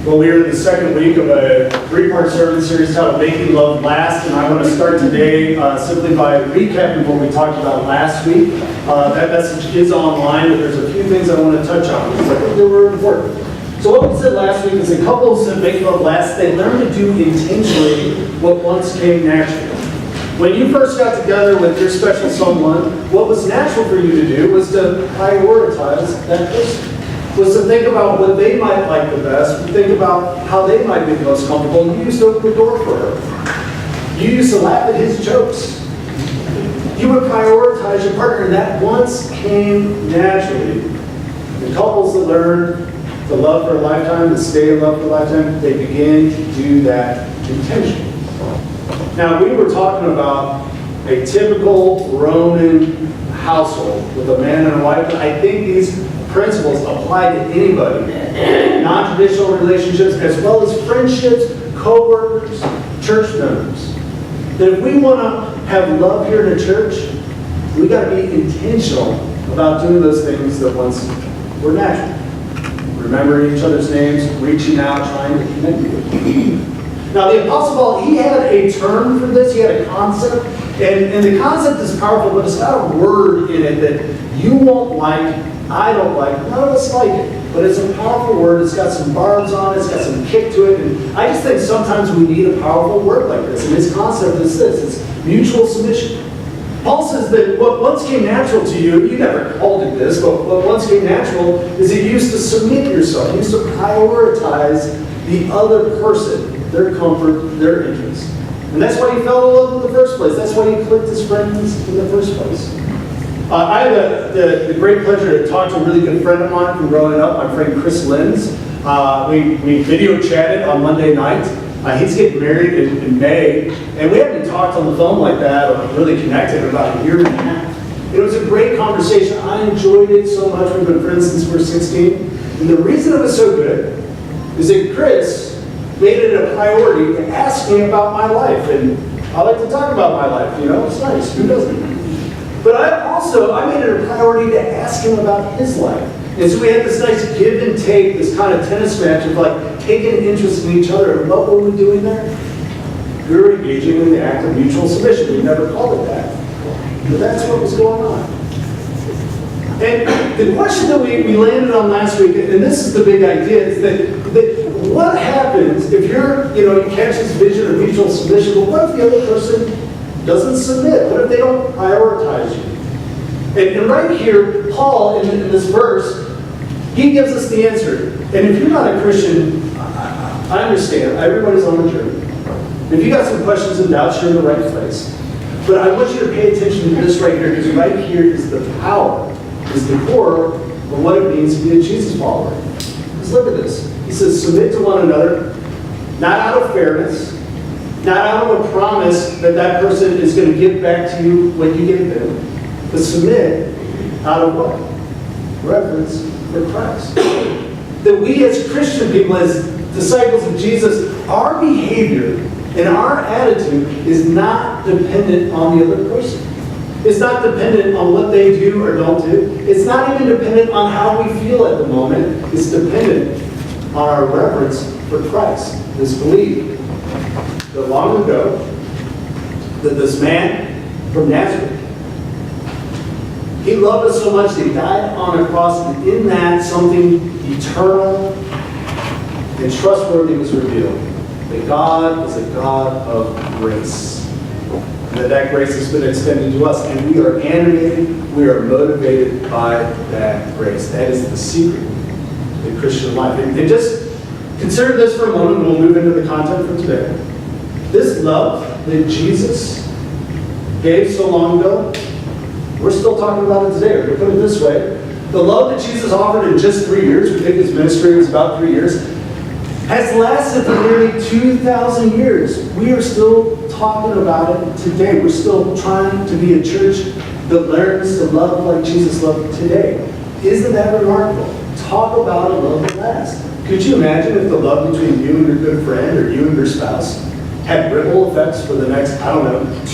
Well, we are in the second week of a three-part sermon series titled Making Love Last, and I want to start today simply by recapping what we talked about last week. That message is online, but there's a few things I want to touch on because I think they were important. So what we said last week is that couples that make love last, they learn to do intentionally what once came naturally. When you first got together with your special someone, what was natural for you to do was to prioritize that person. Was to think about what they might like the best, think about how they might be most comfortable, and you used to open the door for her. You used to laugh at his jokes. You would prioritize your partner, and that once came naturally. The couples that learn to love for a lifetime, to stay in love for a lifetime, they begin to do that intentionally. Now, we were talking about a typical Roman household with a man and a wife, and I think these principles apply to anybody. Non-traditional relationships, as well as friendships, co-workers, church members. That if we want to have love here in the church, we got to be intentional about doing those things that once were natural. Remembering each other's names, reaching out, trying to connect with. Now, the Apostle Paul, he had a term for this, he had a concept, and the concept is powerful, but it's got a word in it that you won't like, I don't like, none of us like it. But it's a powerful word, it's got some barbs on it, it's got some kick to it, and I just think sometimes we need a powerful word like this, and his concept is this, it's mutual submission. Paul says that what once came natural to you, you never called it this, but what once came natural is that you used to submit yourself, you used to prioritize the other person, their comfort, their interests. And that's why he fell in love in the first place. That's why he clicked his friends in the first place. I had the great pleasure to talk to a really good friend of mine from growing up, my friend Chris Lenz. We video chatted on Monday night. He's getting married in May, and we haven't talked on the phone like that or really connected in about a year and a half. It was a great conversation. I enjoyed it so much. We've been friends since we're 16. And the reason it was so good is that Chris made it a priority to ask me about my life. And I like to talk about my life, you know, it's nice. Who doesn't? But I made it a priority to ask him about his life. And so we had this nice give and take, this kind of tennis match of like taking an interest in each other. And what were we doing there? We were engaging in the act of mutual submission. We never called it that. But that's what was going on. And the question that we landed on last week, and this is the big idea, is that what happens if you catch this vision of mutual submission, but what if the other person doesn't submit? What if they don't prioritize you? And right here, Paul, in this verse, he gives us the answer. And if you're not a Christian, I understand. Everybody's on the journey. If you got some questions and doubts, you're in the right place. But I want you to pay attention to this right here, because right here is the power, is the core of what it means to be a Jesus follower. Just look at this. He says, submit to one another, not out of fairness, not out of a promise that that person is going to give back to you what you gave them, but submit out of what? Reverence for Christ. That we as Christian people, as disciples of Jesus, our behavior and our attitude is not dependent on the other person. It's not dependent on what they do or don't do. It's not even dependent on how we feel at the moment. It's dependent on our reverence for Christ. This belief that long ago, that this man from Nazareth, he loved us so much that he died on a cross, and in that something eternal and trustworthy was revealed. That God is a God of grace. And that grace has been extended to us, and we are animated, we are motivated by that grace. That is the secret of the Christian life. And just consider this for a moment, and we'll move into the content for today. This love that Jesus gave so long ago, we're still talking about it today. We're going to put it this way. The love that Jesus offered in just 3 years, we think his ministry was about 3 years, has lasted for nearly 2,000 years. We are still talking about it today. We're still trying to be a church that learns to love like Jesus loved today. Isn't that remarkable? Talk about a love that lasts. Could you imagine if the love between you and your good friend or you and your spouse had ripple effects for the next,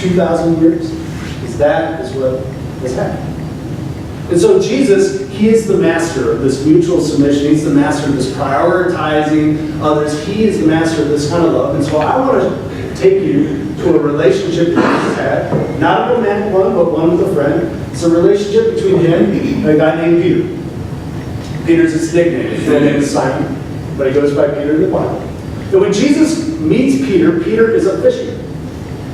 2,000 years? Because that is what has happened. And so Jesus, he He is the master of this mutual submission. He's the master of this prioritizing others. He is the master of this kind of love. And so I want to take you to a relationship that Jesus had, not a romantic one, but one with a friend. It's a relationship between him and a guy named Peter. Peter's his nickname. His real name is Simon, but he goes by Peter in the Bible. And when Jesus meets Peter, Peter is a fisherman.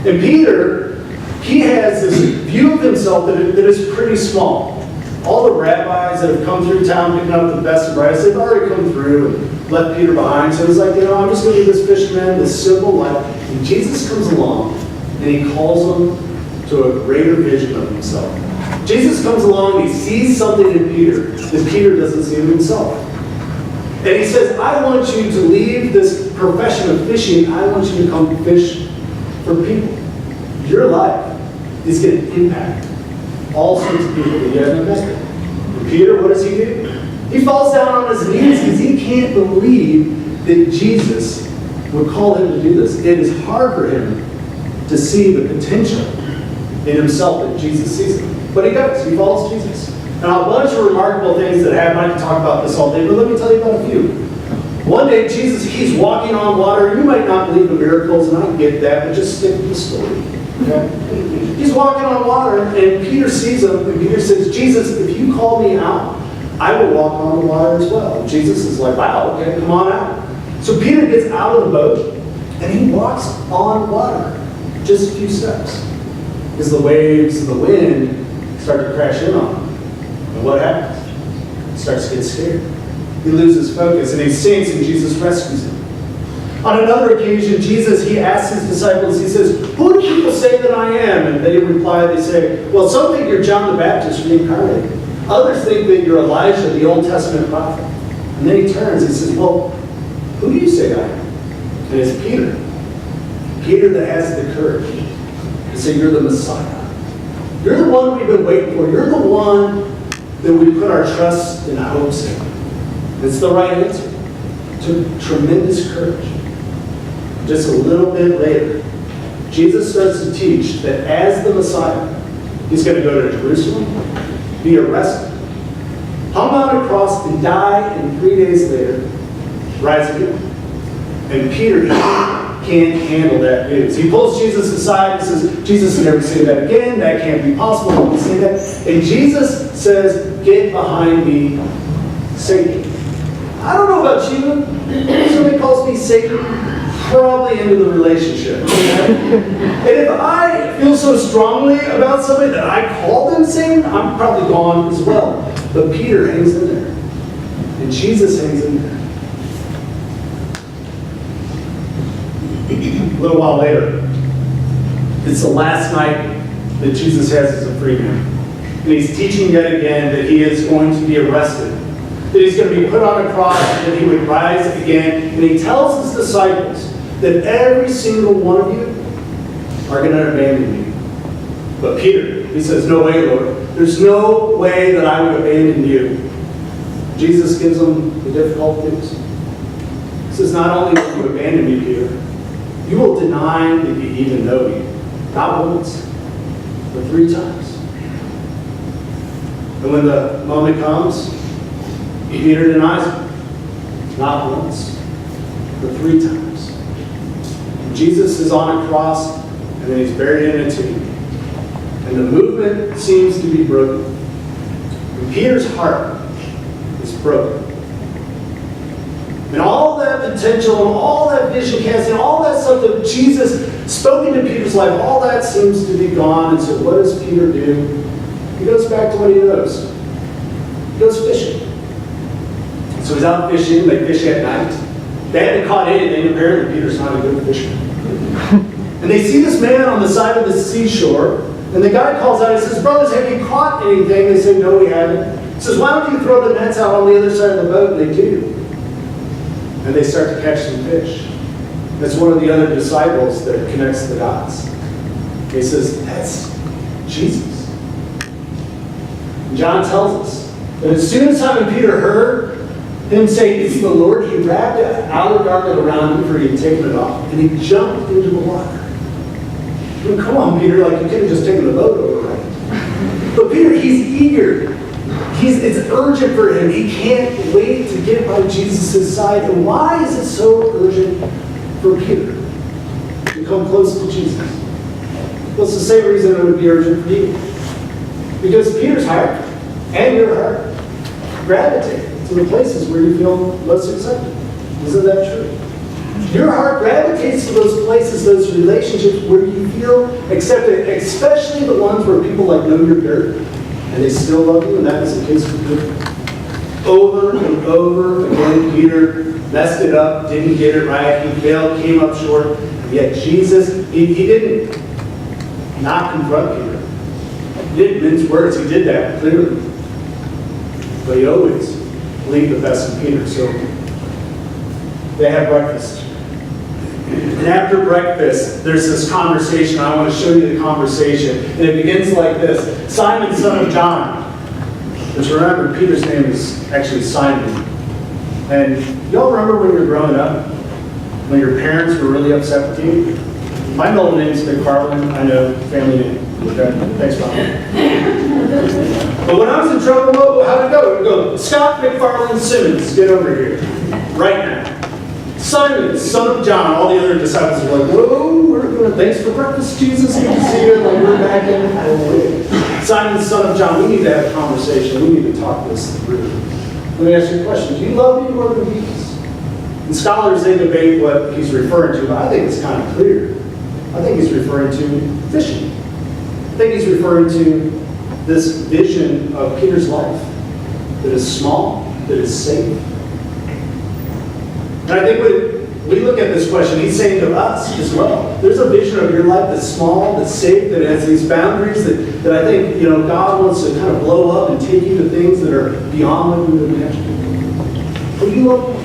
And Peter, he has this view of himself that is pretty small. All the rabbis that have come through town picking up the best and brightest, they've already come through and left Peter behind. So he's like, I'm just going to be this fisherman, this simple life. And Jesus comes along and he calls him to a greater vision of himself. Jesus comes along and he sees something in Peter that Peter doesn't see in himself. And he says, I want you to leave this profession of fishing. I want you to come fish for people. Your life is going to impact all sorts of people that you haven't met. And Peter, what does he do? He falls down on his knees because he can't believe that Jesus would call him to do this. It is hard for him to see the potential in himself that Jesus sees him. But he does. He follows Jesus. Now, a bunch of remarkable things that happen. I can talk about this all day, but let me tell you about a few. One day, Jesus, he's walking on water. You might not believe in miracles, and I get that, but just stick to the story. Okay? He's walking on water, and Peter sees him, and Peter says, Jesus, if you call me out, I will walk on the water as well. And Jesus is like, wow, okay, come on out. So Peter gets out of the boat, and he walks on water, just a few steps. As the waves and the wind start to crash in on him. And what happens? He starts to get scared. He loses focus, and he sinks, and Jesus rescues him. On another occasion, Jesus, he asks his disciples, he says, who do people say that I am? And they reply, they say, well, some think you're John the Baptist reincarnated. Others think that you're Elijah, the Old Testament prophet. And then he turns and says, well, who do you say I am? And it's Peter. Peter that has the courage to say, you're the Messiah. You're the one we've been waiting for. You're the one that we put our trust and hopes in. It's the right answer. It took tremendous courage. Just a little bit later, Jesus starts to teach that as the Messiah, he's going to go to Jerusalem, be arrested, hung on a cross, and die, and 3 days later, rise again. And Peter, he can't handle that news. He pulls Jesus aside and says, Jesus will never say that again. That can't be possible. He won't say that. And Jesus says, get behind me, Satan. I don't know about you. If somebody calls me Satan, probably into the relationship. And if I feel so strongly about somebody that I call them Satan, I'm probably gone as well. But Peter hangs in there. And Jesus hangs in there. A little while later, it's the last night that Jesus has as a free man. And he's teaching yet again that he is going to be arrested, that he's going to be put on a cross, and that he would rise again. And he tells his disciples that every single one of you are going to abandon me. But Peter, he says, no way, Lord. There's no way that I would abandon you. Jesus gives him the difficult news. He says, not only will you abandon me, Peter, you will deny that you even know me. Not once, but 3 times. And when the moment comes, Peter denies him. Not once, but 3 times. And Jesus is on a cross, and then he's buried in a tomb. And the movement seems to be broken. And Peter's heart is broken. And all that potential, and all that vision casting, all that stuff that Jesus spoke into Peter's life, all that seems to be gone. And so what does Peter do? He goes back to what he knows. He goes fishing. So he's out fishing. They fish at night. They haven't caught anything. Apparently Peter's not a good fisherman. And they see this man on the side of the seashore. And the guy calls out and says, brothers, have you caught anything? They say, no, we haven't. He says, why don't you throw the nets out on the other side of the boat? And they do. And they start to catch some fish. That's one of the other disciples that connects the dots. He says, that's Jesus. And John tells us that as soon as Simon Peter heard him say, it's the Lord, he wrapped an outer garment around him, for he had taken it off, and he jumped into the water. I mean, come on, Peter, like you could have just taken the boat over, right? But Peter, he's eager. It's urgent for him. He can't wait to get by Jesus' side. And why is it so urgent for Peter to come close to Jesus? Well, it's the same reason it would be urgent for you. Because Peter's heart and your heart gravitate to the places where you feel most accepted. Isn't that true? Your heart gravitates to those places, those relationships where you feel accepted, especially the ones where people know your dirt and they still love you, and that was the case for Peter. Over and over again, Peter messed it up, didn't get it right, he failed, came up short, yet Jesus, he didn't not confront Peter. He didn't mince words, he did that clearly. But he always believed the best in Peter, so they had breakfast. And after breakfast, there's this conversation. I want to show you the conversation. And it begins like this. Simon, son of John. Which remember, Peter's name is actually Simon. And y'all remember when you were growing up? When your parents were really upset with you? My middle name's McFarland. I know, family name. Okay? Thanks, Mom. But when I was in trouble, how'd it go? It would go, Scott McFarland Simmons, get over here. Right now. Simon, son of John. All the other disciples were like, whoa, we're going to, thanks for breakfast, Jesus. Good to see you. We're back in. Simon, son of John, we need to have a conversation. We need to talk this through. Let me ask you a question. Do you love me more than Jesus? And scholars, they debate what he's referring to, but I think it's kind of clear. I think he's referring to fishing. I think he's referring to this vision of Peter's life that is small, that is safe. And I think when we look at this question, he's saying to us as well, there's a vision of your life that's small, that's safe, that has these boundaries that I think God wants to kind of blow up and take you to things that are beyond what we would imagine. But you love me.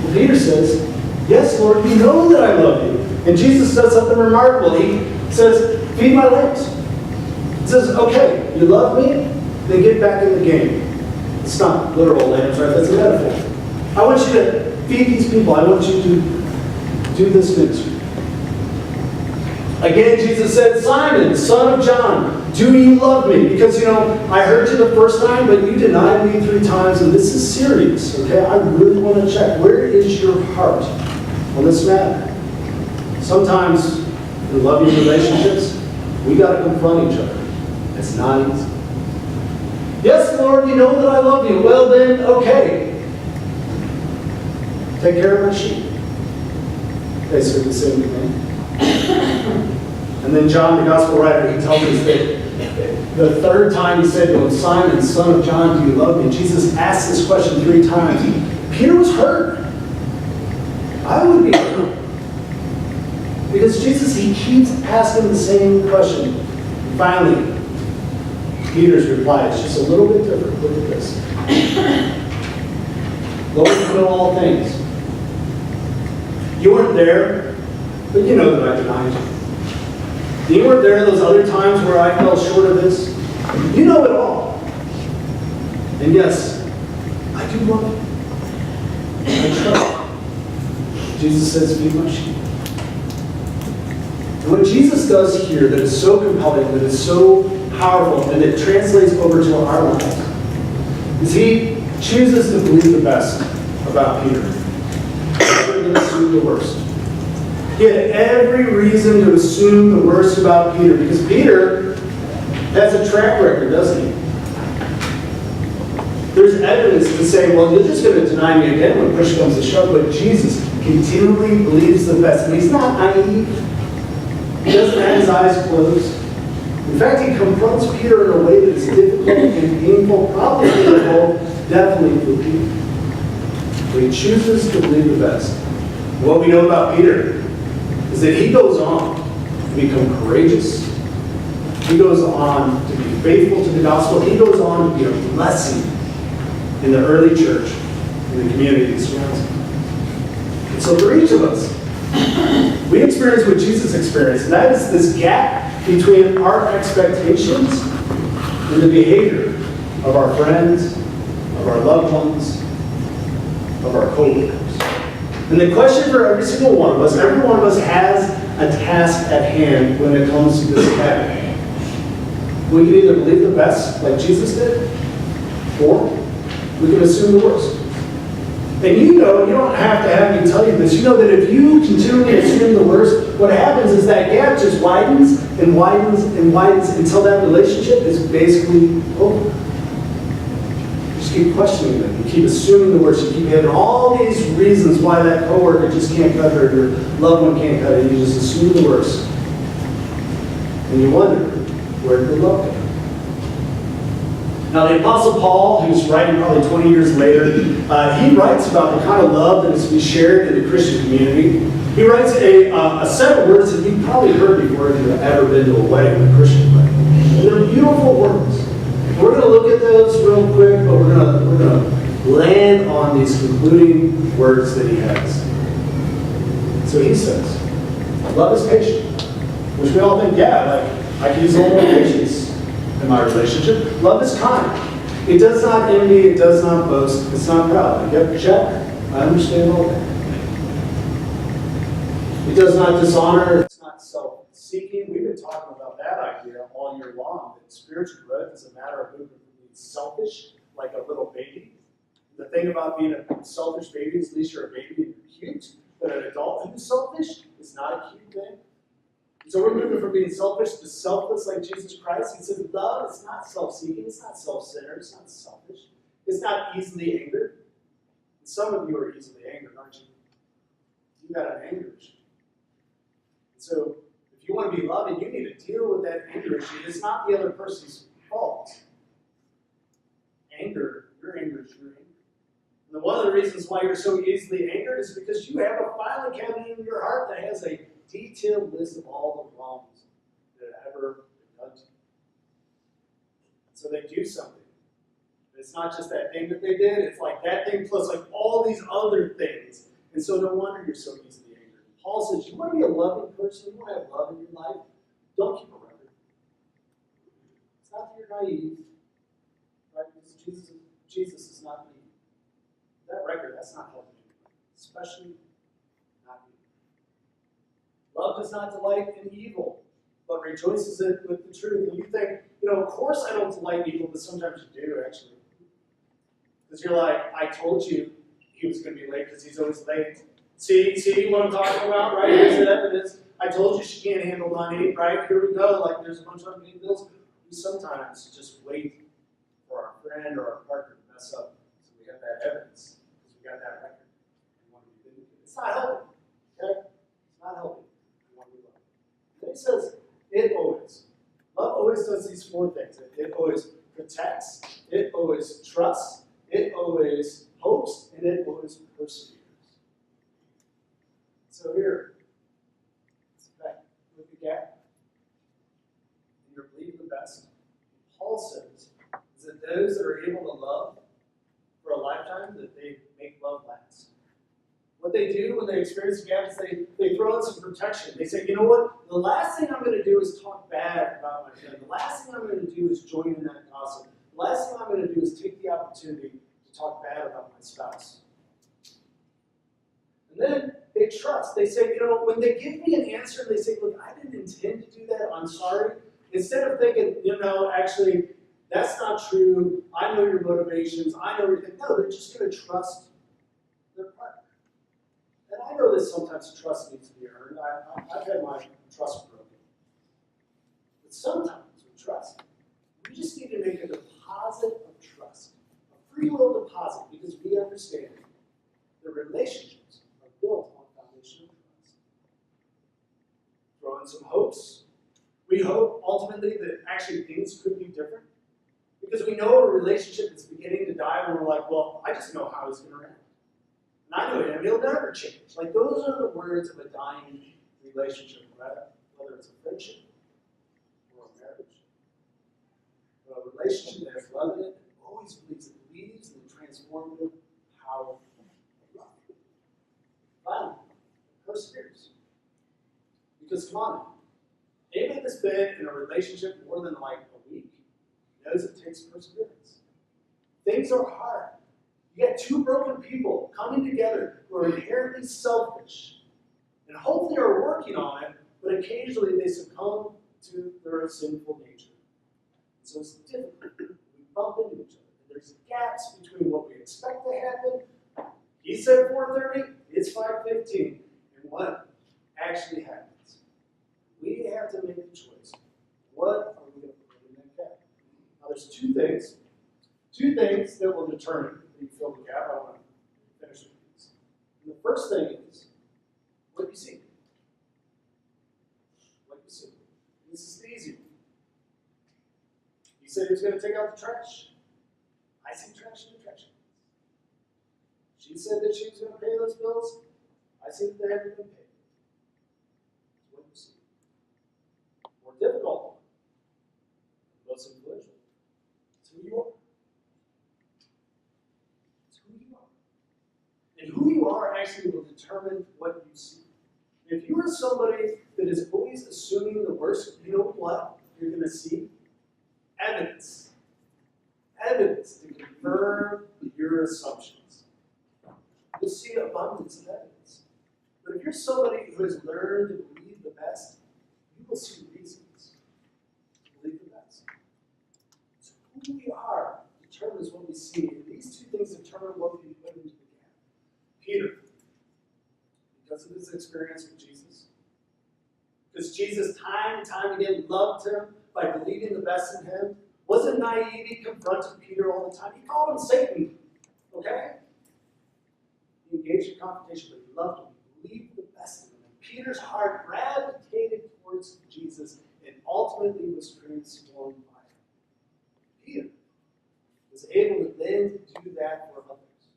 Well, Peter says, yes, Lord, you know that I love you. And Jesus does something remarkable. He says, feed my lambs. He says, okay, you love me? Then get back in the game. It's not literal lambs, right? That's a metaphor. I want you to feed these people. I want you to do this ministry. Again, Jesus said, Simon, son of John, do you love me? Because, I heard you the first time, but you denied me 3 times, and this is serious, okay? I really want to check. Where is your heart on this matter? Sometimes in loving relationships, we got to confront each other. It's not easy. Yes, Lord, you know that I love you. Well then, okay. Take care of my sheep. Basically the same thing. And then John, the gospel writer, he tells us that the 3rd time he said to him, Simon, son of John, do you love me? Jesus asked this question 3 times. Peter was hurt. I would be hurt. Because Jesus, he keeps asking the same question. Finally, Peter's reply is just a little bit different. Look at this. Lord, you know all things. You weren't there, but you know that I denied you. You weren't there those other times where I fell short of this. You know it all. And yes, I do love you. I trust you. Jesus says, feed my sheep. And what Jesus does here that is so compelling, that is so powerful, and it translates over to our lives, is he chooses to believe the best about Peter. Rather than assume the worst. He had every reason to assume the worst about Peter, because Peter has a track record, doesn't he? There's evidence to say, well, you're just going to deny me again when push comes to shove, but Jesus continually believes the best. And he's not naive. He doesn't have his eyes closed. In fact, he confronts Peter in a way that is difficult and painful, probably difficult, definitely for Peter. But he chooses to believe the best. And what we know about Peter is that he goes on to become courageous. He goes on to be faithful to the gospel. He goes on to be a blessing in the early church, in the community that surrounds him. And so for each of us, we experience what Jesus experienced, and that is this gap between our expectations and the behavior of our friends, of our loved ones, of our co-workers. And the question for every single one of us has a task at hand when it comes to this gap. We can either believe the best, like Jesus did, perform, we can assume the worst. And you know, you don't have to have me tell you this, you know that if you continually assume the worst, what happens is that gap just widens and widens and widens until that relationship is basically over. You just keep questioning them, you keep assuming the worst, you keep having all these reasons why that coworker just can't cut it or your loved one can't cut it, you just assume the worst. And you wonder, where did the love go? Now, the Apostle Paul, who's writing probably 20 years later, he writes about the kind of love that is to be shared in the Christian community. He writes a set of words that you've probably heard before if you've ever been to a wedding, a Christian wedding. And they're beautiful words. We're going to look at those real quick, but we're going to land on these concluding words that he has. So he says, love is patient, which we all think, yeah, like I can use a little more patience in my relationship. Love is kind. It does not envy, it does not boast, it's not proud. Yep, check. I understand all that. It does not dishonor, it's not self-seeking. We've been talking about that idea all year long, that spiritual growth is a matter of moving from being selfish, like a little baby. The thing about being a selfish baby is at least you're a baby and you're cute, but an adult who's selfish is not a cute thing. So we're moving from being selfish to selfless like Jesus Christ. He said love is not self-seeking, it's not self-centered, it's not selfish. It's not easily angered. And some of you are easily angered, aren't you? You got an anger issue. So if you want to be loving, you need to deal with that anger issue. It's not the other person's fault. Anger, your anger is your anger. And one of the reasons why you're so easily angered is because you have a filing cabinet in your heart that has a detailed list of all the wrongs that have ever been done to you. So they do something. It's not just that thing that they did, it's like that thing plus like all these other things. And so no wonder you're so easily angered. Paul says, you want to be a loving person, you want to have love in your life, don't keep a record. It's not that you're naive, right? Because Jesus is not naive. That record, that's not helping you, especially not you. Love does not delight in evil, but rejoices with the truth. And you think, of course I don't delight in evil, but sometimes you do, actually. Because you're like, I told you he was going to be late because he's always late. See what I'm talking about, right? Here's the evidence. I told you she can't handle money, right? Here we go. Like, there's a bunch of unpaid bills. We sometimes just wait for our friend or our partner to mess up so we have that evidence, because we got that record. We want to be vindicated. It's not helping, okay? It's not helping. We want to be loved. Then he says, it always. Love always does these four things. It always protects, it always trusts, it always hopes, and it always perseveres. So here, back with the gap, and you're believing the best. Paul says is that those that are able to love for a lifetime, that they make love last. What they do when they experience the gap is they throw in some protection. They say, you know what? The last thing I'm going to do is talk bad about my friend. The last thing I'm going to do is join in that gossip. The last thing I'm going to do is take the opportunity to talk bad about my spouse. And then they trust. They say, when they give me an answer, they say, look, I didn't intend to do that. I'm sorry. Instead of thinking, actually, that's not true. I know your motivations. I know everything. No, they're just going to trust their partner. And I know that sometimes trust needs to be earned. I've had my trust broken. But sometimes with trust, we just need to make a deposit of trust, a free will deposit, because we understand that relationships are built on a foundation of trust. Throw in some hopes. We hope ultimately that actually things could be different, because we know a relationship is beginning to die when we're like, well, I just know how it's going to end. And I know him, he'll never change. Like, those are the words of a dying relationship, right? Whether it's a friendship or a marriage. But a relationship that has love in it, that always believes in the transformative power of love. Finally, perseveres. Because come on, anybody that's been in a relationship more than like a week knows it takes perseverance. Things are hard. You got two broken people coming together who are inherently selfish and hopefully are working on it, but occasionally they succumb to their sinful nature. So it's difficult. We bump into each other. There's gaps between what we expect to happen. He said 4:30, it's 5:15. And what actually happens? We have to make the choice. What are we going to put in that gap? Now there's two things that will determine if you fill the gap. I want to finish with these. And the first thing is what you see. What you see. This is the easy one. He said he was going to take out the trash. I see trash in the trash can. She said that she was going to pay those bills. I see that they haven't been paid. That's what you see. More difficult, most influential. It's who you are. It's who you are. And who you are actually will determine what you see. If you are somebody that is always assuming the worst, you know what you're going to see? Evidence. Evidence to confirm your assumptions. You'll see abundance of evidence. But if you're somebody who has learned to believe the best, you will see reasons to believe the best. So who we are determines what we see. And these two things determine what we put into the gap. Peter, because of his experience with Jesus, because Jesus time and time again loved him by believing the best in him, wasn't naive. He confronted Peter all the time. He called him Satan. Okay? He engaged in confrontation, but he loved him. He believed the best in him. And Peter's heart gravitated towards Jesus and ultimately was transformed by him. Peter was able to then do that for others.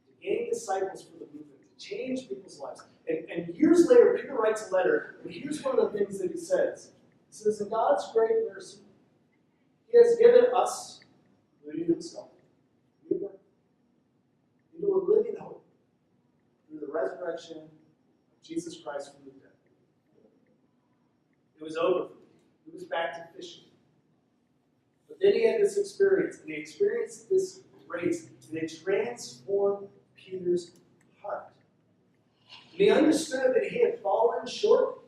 To gain disciples for the movement, to change people's lives. And years later, Peter writes a letter, and here's one of the things that he says. He says, in God's great mercy, He has given us, including himself, new birth into a living hope through the resurrection of Jesus Christ from the dead. It was over for him. He was back to fishing. But then he had this experience, and he experienced this grace, and it transformed Peter's heart. And he understood that he had fallen short,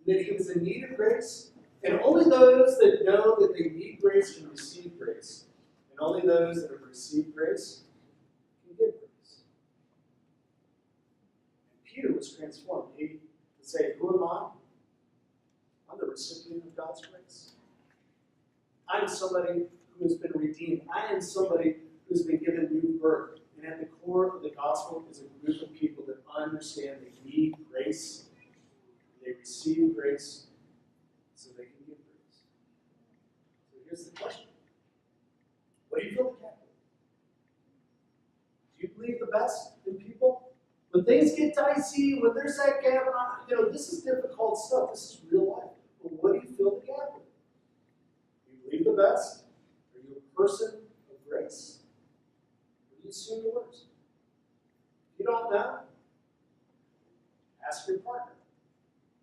that he was in need of grace, and only those that know that they need grace can receive grace. And only those that have received grace can give grace. And Peter was transformed. He would say, who am I? I'm the recipient of God's grace. I'm somebody who has been redeemed. I am somebody who's been given new birth. And at the core of the gospel is a group of people that understand they need grace. They receive grace so they can give grace. So here's the question. What do you fill the gap with? Do you believe the best in people? When things get dicey, when there's that gap, this is difficult stuff. This is real life. But what do you fill the gap with? Do you believe the best? Are you a person of grace? Or do you assume the worst? If you don't know, ask your partner.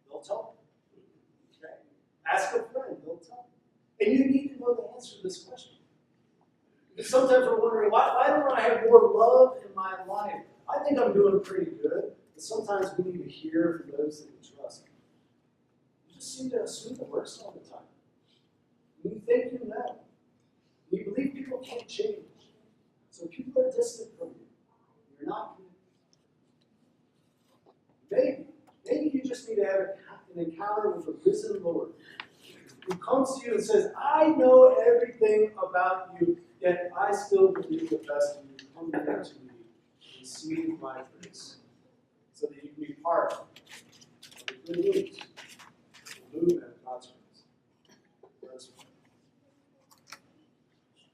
They'll tell you. Okay? Ask a friend. They'll tell you. And you need to know the answer to this question. Because sometimes we're wondering, why don't I have more love in my life? I think I'm doing pretty good. But sometimes we need to hear from those that we trust. You just seem to assume the worst all the time. You think you know. You believe people can't change. So people are distant from you. You're not convinced. Maybe you just need to have an encounter with the risen Lord who comes to you and says, I know everything about you, yet I still believe the best in you. Come near to me and receive my grace so that you can be part of the good news, the movement of God's grace.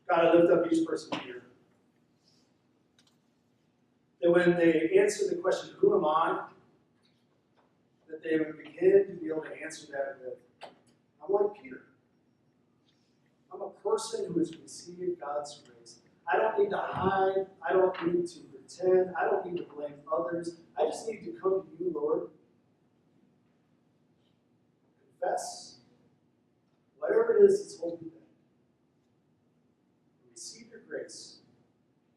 God, I lift up each person here. That when they answer the question, who am I? That they would begin to be able to answer that with, I'm like Peter. I'm a person who has received God's grace. I don't need to hide. I don't need to pretend. I don't need to blame others. I just need to come to you, Lord. Confess whatever it is that's holding me back. Receive your grace.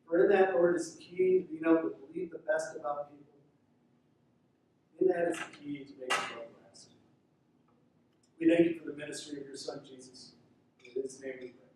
For in that, Lord, is the key to being able to believe the best about people. In that is the key to making love last. We thank you for the ministry of your Son, Jesus. In his name we pray.